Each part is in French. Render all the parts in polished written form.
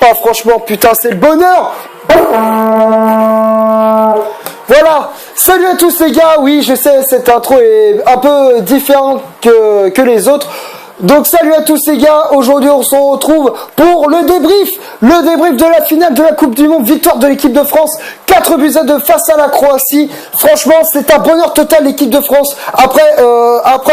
Oh franchement putain c'est le bonheur. Voilà, salut à tous les gars, oui je sais cette intro est un peu différente que les autres. Donc salut à tous les gars, aujourd'hui on se retrouve pour le débrief de la finale de la Coupe du Monde, victoire de l'équipe de France, 4-2 face à la Croatie. Franchement c'est un bonheur total l'équipe de France, après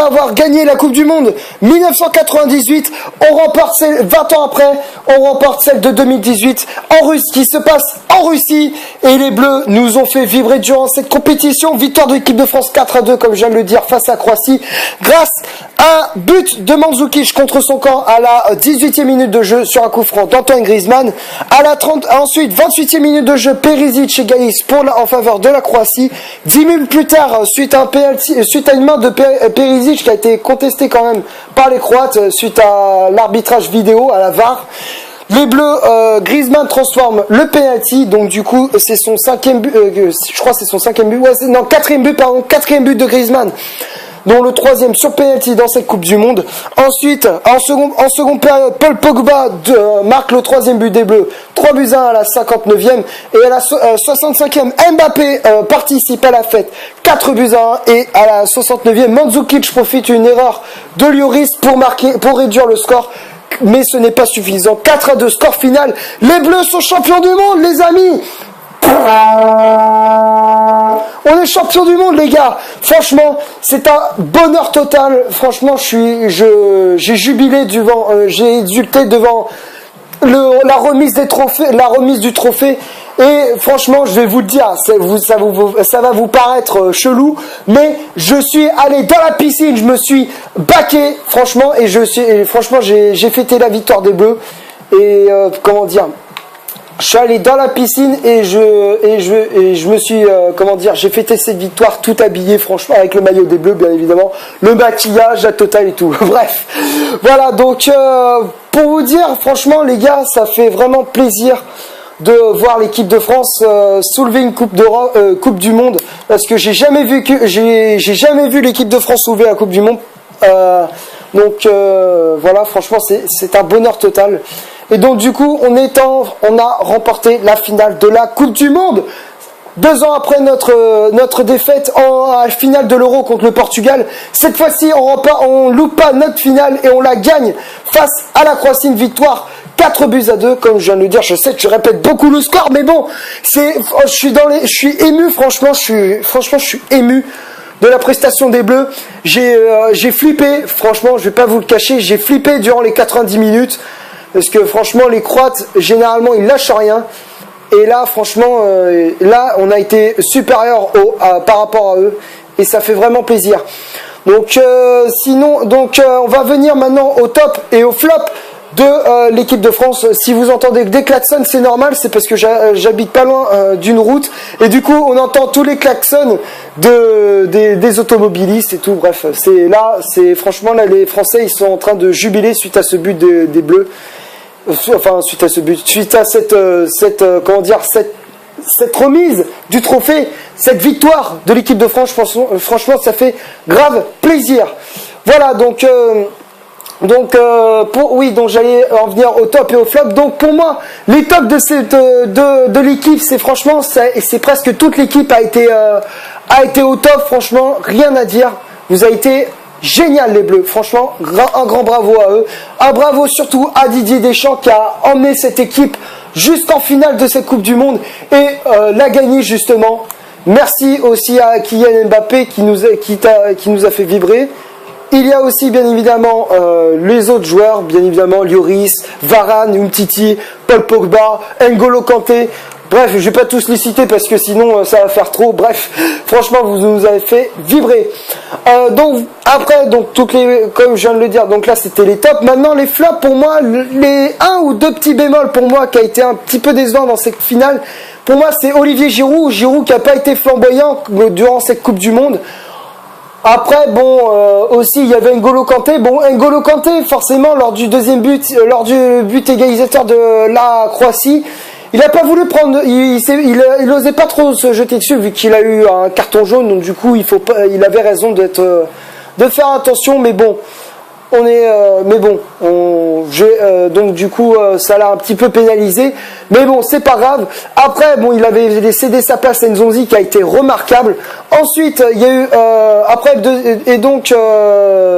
avoir gagné la Coupe du Monde 1998, on remporte 20 ans après, on remporte celle de 2018 en Russie, qui se passe en Russie, et les Bleus nous ont fait vibrer durant cette compétition, victoire de l'équipe de France 4-2 comme je viens de le dire face à la Croatie, grâce à un but de Mandzukic contre son camp à la 18e minute de jeu sur un coup franc d'Antoine Griezmann. À la 30, ensuite 28e minute de jeu, Perisic égalise en faveur de la Croatie. 10 minutes plus tard, suite à une main de Perisic qui a été contestée quand même par les Croates suite à l'arbitrage vidéo, à la VAR. Les Bleus, Griezmann transforme le penalty, donc du coup c'est son cinquième but, je crois que c'est son cinquième but, quatrième but de Griezmann, dont le troisième sur penalty dans cette Coupe du Monde. Ensuite, en seconde période, Paul Pogba marque le troisième but des Bleus, 3-1 à la 59e, et à la 65e, Mbappé participe à la fête, 4-1, et à la 69e, Mandzukic profite d'une erreur de Lloris pour réduire le score. Mais ce n'est pas suffisant. 4-2, score final. Les Bleus sont champions du monde, les amis. On est champions du monde, les gars. Franchement, c'est un bonheur total. Franchement, j'ai jubilé j'ai exulté devant la remise du trophée. Et franchement, je vais vous le dire, ça va vous paraître chelou, mais je suis allé dans la piscine, je me suis baqué, franchement, et j'ai fêté la victoire des Bleus. Et comment dire, je suis allé dans la piscine et je me suis j'ai fêté cette victoire tout habillé, franchement, avec le maillot des Bleus, bien évidemment, le maquillage, la totale et tout. Bref, voilà, donc pour vous dire, franchement, les gars, ça fait vraiment plaisir de voir l'équipe de France soulever une coupe du monde, parce que j'ai jamais vu l'équipe de France soulever la Coupe du Monde. Voilà, franchement c'est un bonheur total. Et donc du coup on a remporté la finale de la Coupe du Monde. 2 ans après notre défaite en finale de l'Euro contre le Portugal, cette fois-ci on loupe pas notre finale et on la gagne face à la Croatie, une victoire 4-2, comme je viens de le dire. Je sais que je répète beaucoup le score, mais bon, je suis ému, franchement, je suis ému de la prestation des Bleus. J'ai flippé, franchement, je vais pas vous le cacher, j'ai flippé durant les 90 minutes, parce que franchement, les Croates, généralement, ils lâchent rien. Et là, franchement, on a été supérieur par rapport à eux, et ça fait vraiment plaisir. Donc, on va venir maintenant au top et au flop de l'équipe de France. Si vous entendez des klaxons, c'est normal, c'est parce que j'habite pas loin d'une route, et du coup on entend tous les klaxons des automobilistes et tout. Bref, franchement là les Français ils sont en train de jubiler suite à ce but des Bleus, enfin suite à cette remise du trophée, cette victoire de l'équipe de France. Franchement ça fait grave plaisir. Voilà, donc j'allais en venir au top et au flop. Donc pour moi, les tops de l'équipe, c'est franchement, c'est presque toute l'équipe a été au top. Franchement, rien à dire. Vous avez été génial les Bleus. Franchement, un grand bravo à eux. Un bravo surtout à Didier Deschamps qui a emmené cette équipe jusqu'en finale de cette Coupe du Monde et l'a gagnée justement. Merci aussi à Kylian Mbappé qui nous a fait vibrer. Il y a aussi bien évidemment les autres joueurs, bien évidemment Lloris, Varane, Umtiti, Paul Pogba, N'Golo Kanté. Bref, je vais pas tous les citer parce que sinon ça va faire trop. Bref, franchement, vous nous avez fait vibrer. Donc comme je viens de le dire, donc là c'était les tops. Maintenant les flops pour moi, les 1 ou 2 petits bémols pour moi qui a été un petit peu décevant dans cette finale. Pour moi, c'est Olivier Giroud qui a pas été flamboyant durant cette Coupe du Monde. Après, aussi, il y avait N'Golo Kanté. N'Golo Kanté, forcément, lors du but égalisateur de la Croatie, il a pas voulu prendre, il osait pas trop se jeter dessus vu qu'il a eu un carton jaune, donc du coup il avait raison de faire attention, mais bon, donc du coup ça l'a un petit peu pénalisé, mais bon c'est pas grave. Après bon, il avait cédé sa place à Nzonzi qui a été remarquable. Ensuite il y a eu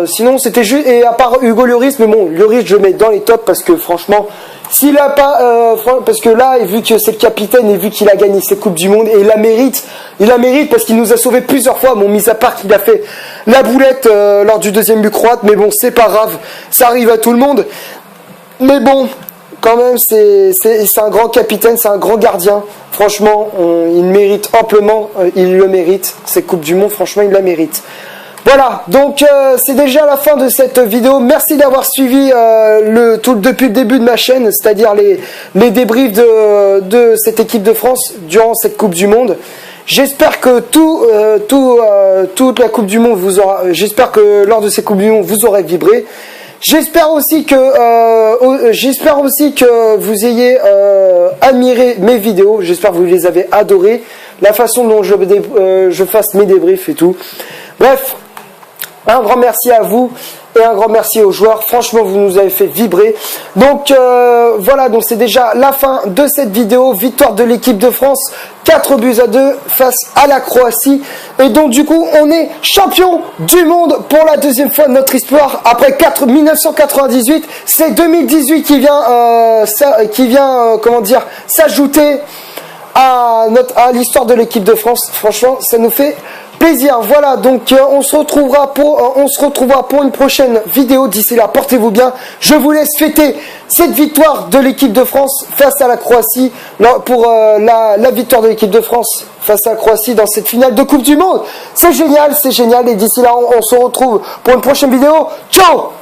sinon c'était juste, et à part Hugo Lloris, mais bon Lloris je le mets dans les tops parce que franchement s'il a pas, parce que là, et vu que c'est le capitaine et vu qu'il a gagné ses coupes du monde, et il la mérite parce qu'il nous a sauvé plusieurs fois. Bon, mis à part qu'il a fait la boulette lors du deuxième but croate, mais bon, c'est pas grave, ça arrive à tout le monde. Mais bon, quand même, c'est un grand capitaine, c'est un grand gardien. Franchement, il mérite amplement, il le mérite. Ces coupes du monde, franchement, il la mérite. Voilà, donc c'est déjà la fin de cette vidéo. Merci d'avoir suivi depuis le début de ma chaîne, c'est-à-dire les débriefs de cette équipe de France durant cette Coupe du Monde. J'espère que toute la Coupe du Monde j'espère que lors de ces Coupes du Monde vous aurez vibré. J'espère aussi que vous ayez admiré mes vidéos. J'espère que vous les avez adorées, la façon dont je fasse mes débriefs et tout. Bref. Un grand merci à vous et un grand merci aux joueurs. Franchement, vous nous avez fait vibrer. Donc voilà, donc c'est déjà la fin de cette vidéo. Victoire de l'équipe de France, 4-2 face à la Croatie. Et donc du coup, on est champion du monde pour la deuxième fois de notre histoire. Après 1998, c'est 2018 qui vient s'ajouter à l'histoire de l'équipe de France. Franchement, ça nous fait plaisir. Voilà, donc on se retrouvera pour une prochaine vidéo. D'ici là, portez-vous bien. Je vous laisse fêter cette victoire de l'équipe de France face à la Croatie, pour la victoire de l'équipe de France face à la Croatie dans cette finale de Coupe du Monde. C'est génial, c'est génial. Et d'ici là, on se retrouve pour une prochaine vidéo. Ciao!